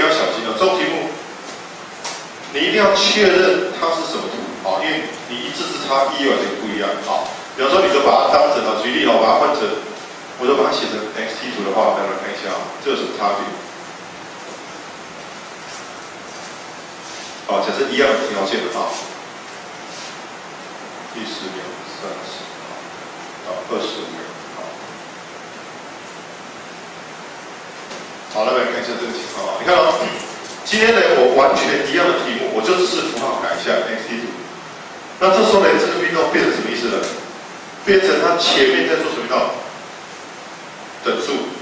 要小心哦，这种题目你一定要确认它是什么图啊，因为你一字之差意义完全不一样啊。比方说，你就把它当成啊，举例哦，把它换成，我就把它写成 xt 图的话，大家看一下啊，这有什么差别？好，假设一样的条件啊，第10秒、30到25秒，好，那来看一下这个情况啊，你看哦，今天呢我完全一样的题目，我就只是符号改一下 xt 图，那这时候呢，这个运动变成什么意思呢？变成它前面在做什么运动？等速，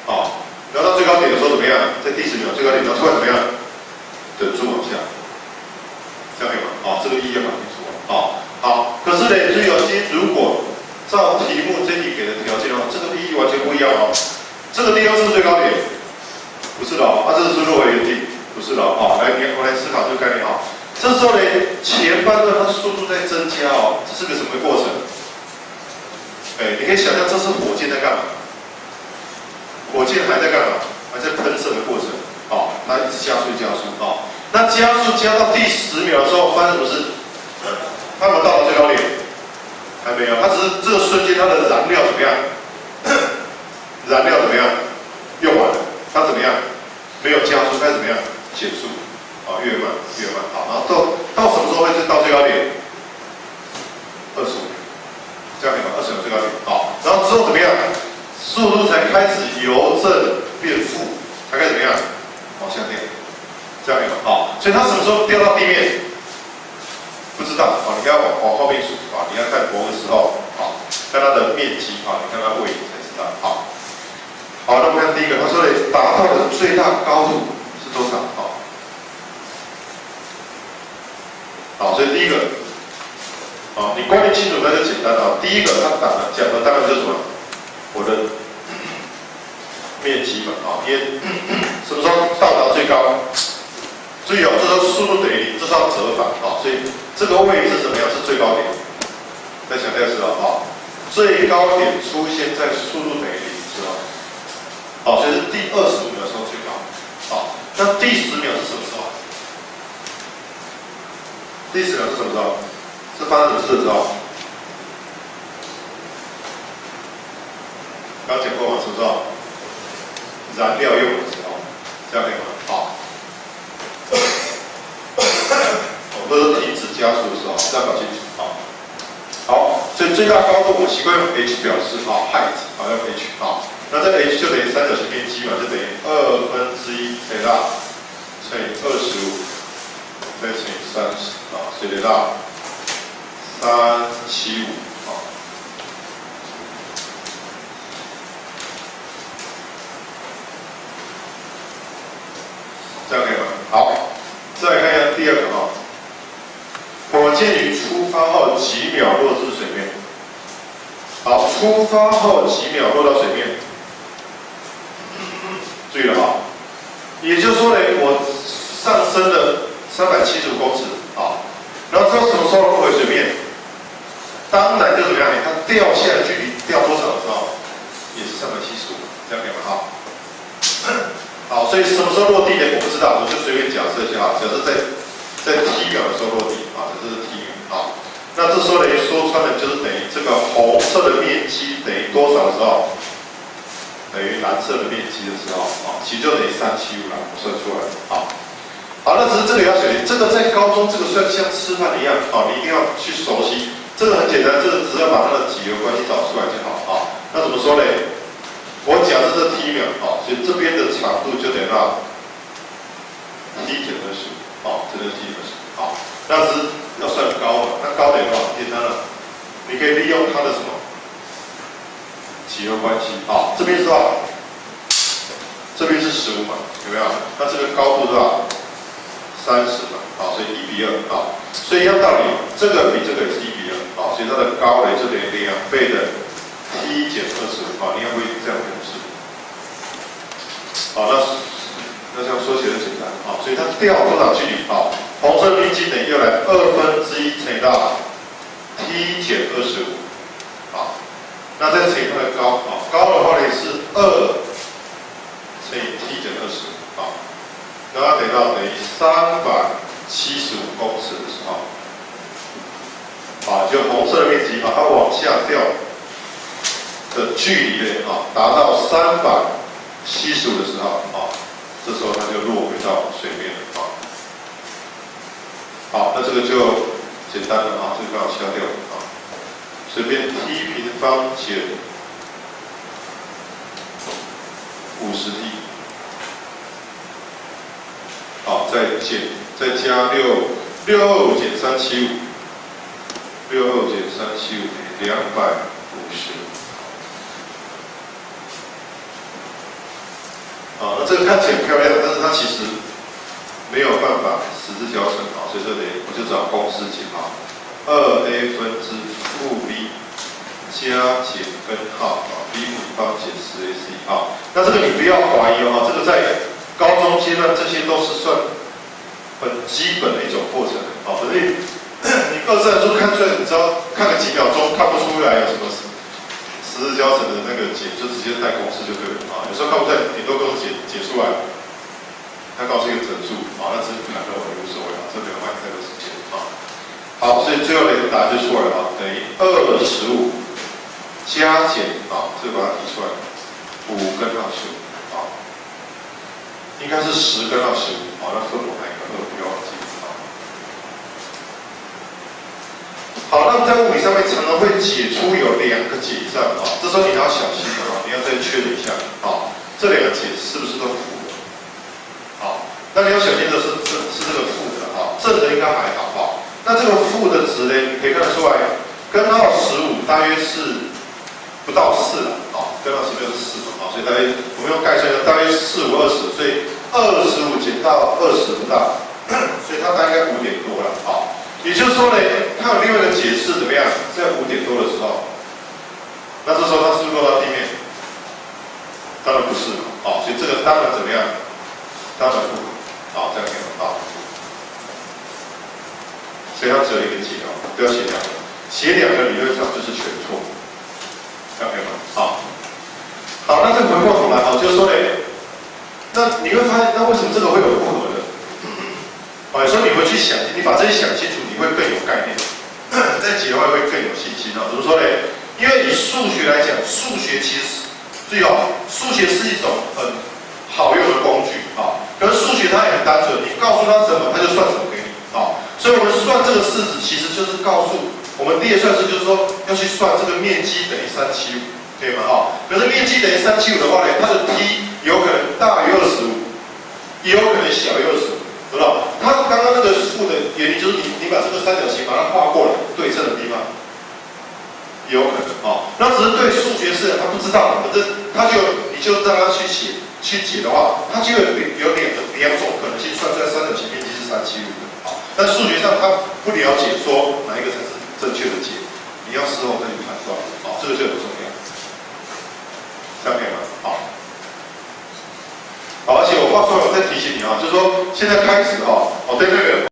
啊，然后到最高点的时候怎么样？在第10秒最高点，然后突然怎么样？等速往下。这样可以吗？好，这个意义要搞清楚哦。好，可是呢，注意哦，今天如果照题目这题给的条件的话，这个意义完全不一样哦。这个地方是不是最高点？不是的哦，这是落回原地，不是的哦。来，我来思考这个概念哦。这时候呢，前半段它速度在增加哦，这是个什么过程？你可以想象这是火箭在干嘛？火箭还在干嘛？还在喷射的过程。哦，它一直加速加速哦。那加速加到第10秒的时候，发生什么事？它有没有到达最高点？还没有，它只是这个瞬间它的燃料怎么样？燃料怎么样？用完了，它怎么样？没有加速，它怎么样？减速，啊，越慢越慢，好，然后到什么时候会到最高点？25秒，这样可以吗？25秒最高点，好，然后之后怎么样？速度才开始由正变负，才开始怎么样？往下掉。这样可以吗？好，所以它什么时候掉到地面？不知道啊，你要往后面数啊，你要看某个时候啊，看它的面积啊，你看它位置才知道。好，好，那我们看第一个，他说的达到的最大高度是多少？好，所以第一个，你观念清楚那就简单啊。第一个他讲的当然就是什么？我的面积嘛啊，因为什么时候到达最高？注意哦，这时候速度等于0，这是要折返啊，所以这个位置怎么样是最高点？再强调一次啊，最高点出现在速度等于0之后，好，所以是第25秒的时候最高。好，那第10秒是什么时候？第10秒是什么时候？是发生什么事的时候？刚讲过嘛，什么时候？燃料用的时候，这样可以吗？好。或者说停止加速的时候，这样搞清楚啊。好，所以最大高度我习惯用 h 表示height，用 h 那这个 h 就等于三角形面积嘛，就等于1/2谁大乘以25，再乘以30谁得到375这样可以吗？好，再来看一下第二个火箭于出发后几秒落至水面。好，出发后几秒落到水面。注意了哈，也就是说呢，我上升了375公尺然后之后什么时候落回水面？当然就怎么样？它掉下来距离掉多少的时候，也是375，这样可以吗？好，所以什么时候落地呢？我不知道，我就随便假设一下假设在T秒的时候落地这是T秒那这时候呢说穿了就是等于这个红色的面积等于多少的时候？等于蓝色的面积的时候其实就等于375了，我算出来了好，那只是这个要小心，这个在高中这个算像吃饭一样你一定要去熟悉。这个很简单，这个只要把它的几何关系找出来就好那怎么说呢？我假设这T秒所以这边的长度就等于到T 减20这就是T 减20那是要算高嘛？那高等于多少？简单了，你可以利用它的什么几何关系这边是多少？这边是15嘛，有没有？那这个高度多少？30嘛，所以1:2所以一样道理，这个比这个也是1:2所以它的高呢就等于2倍的T 减25你要会这样表示那这样说起来简单所以它掉多少距离红色面积等于又来1/2乘以到 T 减25那再乘以它的高高的话呢是2乘以T 减20距离呢达到375的时候这时候它就落回到水面了好，那这个就简单了这个刚好消掉随便 t 平方减50t， 好，再加625减375，625减375，250。那这个看起来很漂亮，但是它其实没有办法十字交乘所以这里我就找公式解2a 分之负 b 加减根号b 平方减10ac 那这个你不要怀疑这个在高中阶段这些都是算很基本的一种过程所以你二次函数看出来，你知道看个几秒钟看不出来有什么十字交乘的那个解，就直接带公式就可以了有时候看不出来，顶多公式解出来，它告诉一个整数那只是反正我也无所谓这没有花太多时间好，所以最后的一个答案就出来了等于25加减这个把它提出来5根号15应该是10根号15那分母还有一个2不要忘记好，那么在物理上面常常会解出有2个解以上这时候你要小心你要再确认一下这2个解是不是都负的那你要小心的是这个负的正的应该还好那这个负的值呢，你可以看得出来，根号15大约是不到4了根号16是4所以大约我们用概算大约4、5、20，所以25减到20不到，所以它大概5点多了也就是说呢，它有另外一个解释怎么样？在5点多的时候，那这时候它是不是落到地面？当然不是所以这个当然怎么样？当然不这样可以所以它只有一个解不要写2个，写2个理论上就是全错，这样可以吗？好，那再回过头来就是说呢，那你会发现，那为什么这个会有不合的？有时候你会去想，你把这些想清楚，你会更有概念，在解的话会更有信心怎么说呢？因为以数学来讲，数学其实注意数学是一种很好用的工具可是数学它也很单纯，你告诉它什么，它就算什么给你所以我们算这个式子，其实就是告诉我们列算式，就是说要去算这个面积等于375，可以吗？可是面积等于375的话呢，它的 t 有可能大于25，也有可能小于25。知道？它刚刚那个负的原理就是你把这个三角形把它画过来对称的地方，也有可能那只是对数学是他不知道，可是你就让他去写去解的话，它就有两种可能性算出来三角形面积是375的但数学上他不了解说哪一个才是正确的解，你要事后再去判断这个就很重要，这样可以吗？而且我话说，我再提醒你就是说现在开始对那个。